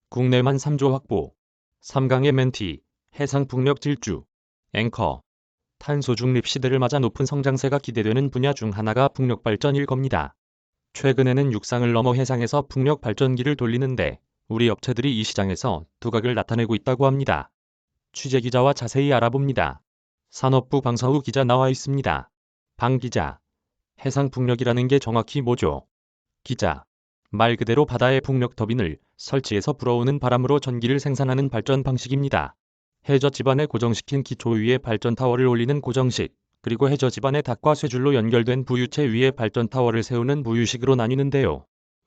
국내만 3조 확보. 3강의 멘티, 해상풍력 질주. 앵커. 탄소 중립 시대를 맞아 높은 성장세가 기대되는 분야 중 하나가 풍력 발전일 겁니다. 최근에는 육상을 넘어 해상에서 풍력 발전기를 돌리는데 우리 업체들이 이 시장에서 두각을 나타내고 있다고 합니다. 취재 기자와 자세히 알아봅니다. 산업부 방서우 기자 나와 있습니다. 방 기자. 해상풍력이라는 게 정확히 뭐죠? 기자. 말 그대로 바다의 풍력 터빈을 설치해서 불어오는 바람으로 전기를 생산하는 발전 방식입니다. 해저 지반에 고정시킨 기초 위에 발전 타워를 올리는 고정식, 그리고 해저 지반의 닭과 쇠줄로 연결된 부유체 위에 발전 타워를 세우는 부유식으로 나뉘는데요.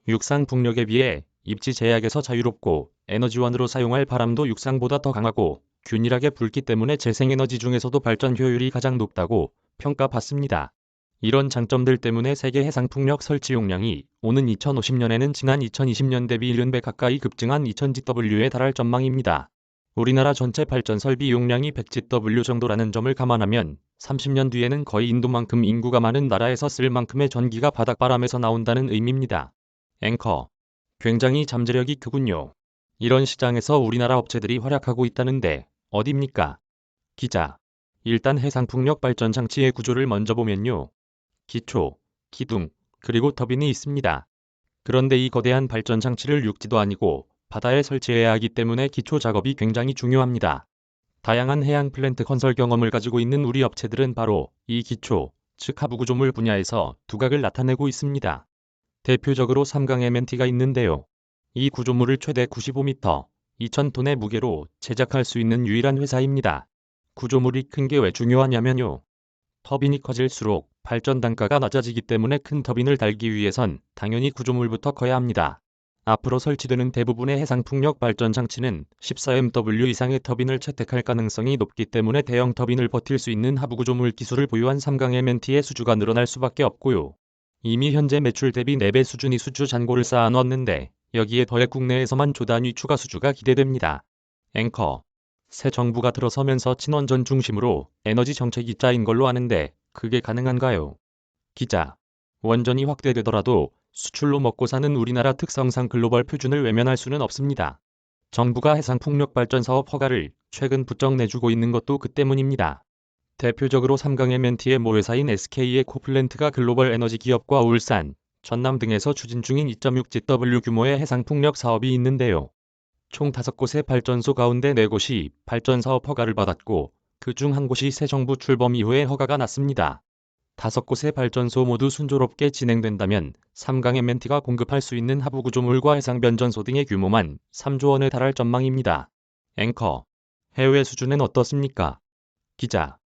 육상 풍력에 비해 입지 제약에서 자유롭고 에너지원으로 사용할 바람도 육상보다 더 강하고 균일하게 불기 때문에 재생에너지 중에서도 발전 효율이 가장 높다고 평가받습니다. 이런 장점들 때문에 세계 해상풍력 설치 용량이 오는 2050년에는 지난 2020년 대비 70배 가까이 급증한 2000GW에 달할 전망입니다. 우리나라 전체 발전 설비 용량이 100GW 정도라는 점을 감안하면 30년 뒤에는 거의 인도만큼 인구가 많은 나라에서 쓸 만큼의 전기가 바닥바람에서 나온다는 의미입니다. 앵커. 굉장히 잠재력이 크군요. 이런 시장에서 우리나라 업체들이 활약하고 있다는데 어딥니까? 기자. 일단 해상풍력 발전 장치의 구조를 먼저 보면요. 기초, 기둥, 그리고 터빈이 있습니다. 그런데 이 거대한 발전 장치를 육지도 아니고 바다에 설치해야 하기 때문에 기초 작업이 굉장히 중요합니다. 다양한 해양 플랜트 건설 경험을 가지고 있는 우리 업체들은 바로 이 기초, 즉 하부 구조물 분야에서 두각을 나타내고 있습니다. 대표적으로 3강 MNT가 있는데요. 이 구조물을 최대 95m, 2000톤의 무게로 제작할 수 있는 유일한 회사입니다. 구조물이 큰 게 왜 중요하냐면요. 터빈이 커질수록 발전 단가가 낮아지기 때문에 큰 터빈을 달기 위해선 당연히 구조물부터 커야 합니다. 앞으로 설치되는 대부분의 해상풍력 발전 장치는 14MW 이상의 터빈을 채택할 가능성이 높기 때문에 대형 터빈을 버틸 수 있는 하부 구조물 기술을 보유한 3강 MNT의 수주가 늘어날 수밖에 없고요. 이미 현재 매출 대비 4배 수준이 수주 잔고를 쌓아놓았는데 여기에 더해 국내에서만 조 단위 추가 수주가 기대됩니다. 앵커. 새 정부가 들어서면서 친원전 중심으로 에너지 정책이 짜인 걸로 아는데 그게 가능한가요? 기자. 원전이 확대되더라도 수출로 먹고 사는 우리나라 특성상 글로벌 표준을 외면할 수는 없습니다. 정부가 해상풍력 발전 사업 허가를 최근 부쩍 내주고 있는 것도 그 때문입니다. 대표적으로 3강 MNT의 모회사인 SK의 코플랜트가 글로벌 에너지 기업과 울산, 전남 등에서 추진 중인 2.6GW 규모의 해상풍력 사업이 있는데요. 총 5곳의 발전소 가운데 4곳이 발전 사업 허가를 받았고 그 중 한 곳이 새 정부 출범 이후에 허가가 났습니다. 5곳의 발전소 모두 순조롭게 진행된다면 3강 MNT가 공급할 수 있는 하부 구조물과 해상 변전소 등의 규모만 3조 원에 달할 전망입니다. 앵커. 해외 수준은 어떻습니까? 기자.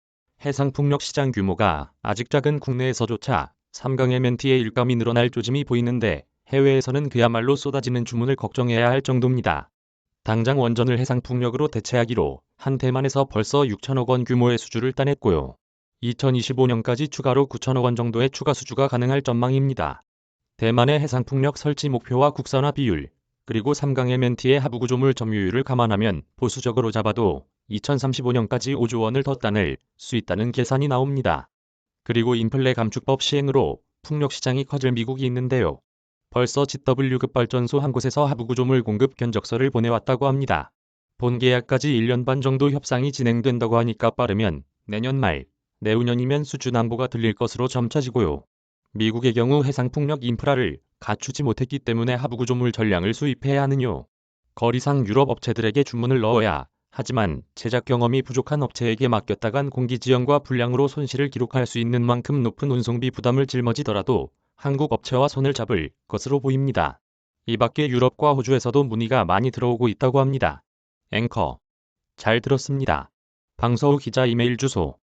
해상풍력 시장 규모가 아직 작은 국내에서조차 3강 MNT의 일감이 늘어날 조짐이 보이는데 해외에서는 그야말로 쏟아지는 주문을 걱정해야 할 정도입니다. 당장 원전을 해상풍력으로 대체하기로 한 대만에서 벌써 6천억 원 규모의 수주를 따냈고요. 2025년까지 추가로 9천억 원 정도의 추가 수주가 가능할 전망입니다. 대만의 해상풍력 설치 목표와 국산화 비율, 그리고 3강 MNT의 하부 구조물 점유율을 감안하면 보수적으로 잡아도 2035년까지 5조 원을 더 따낼 수 있다는 계산이 나옵니다. 그리고 인플레 감축법 시행으로 풍력 시장이 커질 미국이 있는데요. 벌써 GW급 발전소 한 곳에서 하부 구조물 공급 견적서를 보내왔다고 합니다. 본 계약까지 1년 반 정도 협상이 진행된다고 하니까 빠르면 내년 말, 내후년이면 수주 낭보가 들릴 것으로 점쳐지고요. 미국의 경우 해상풍력 인프라를 갖추지 못했기 때문에 하부 구조물 전량을 수입해야 하느뇨. 거리상 유럽 업체들에게 주문을 넣어야 하지만 제작 경험이 부족한 업체에게 맡겼다간 공기 지연과 불량으로 손실을 기록할 수 있는 만큼 높은 운송비 부담을 짊어지더라도 한국 업체와 손을 잡을 것으로 보입니다. 이 밖에 유럽과 호주에서도 문의가 많이 들어오고 있다고 합니다. 앵커. 잘 들었습니다. 방서우 기자 이메일 주소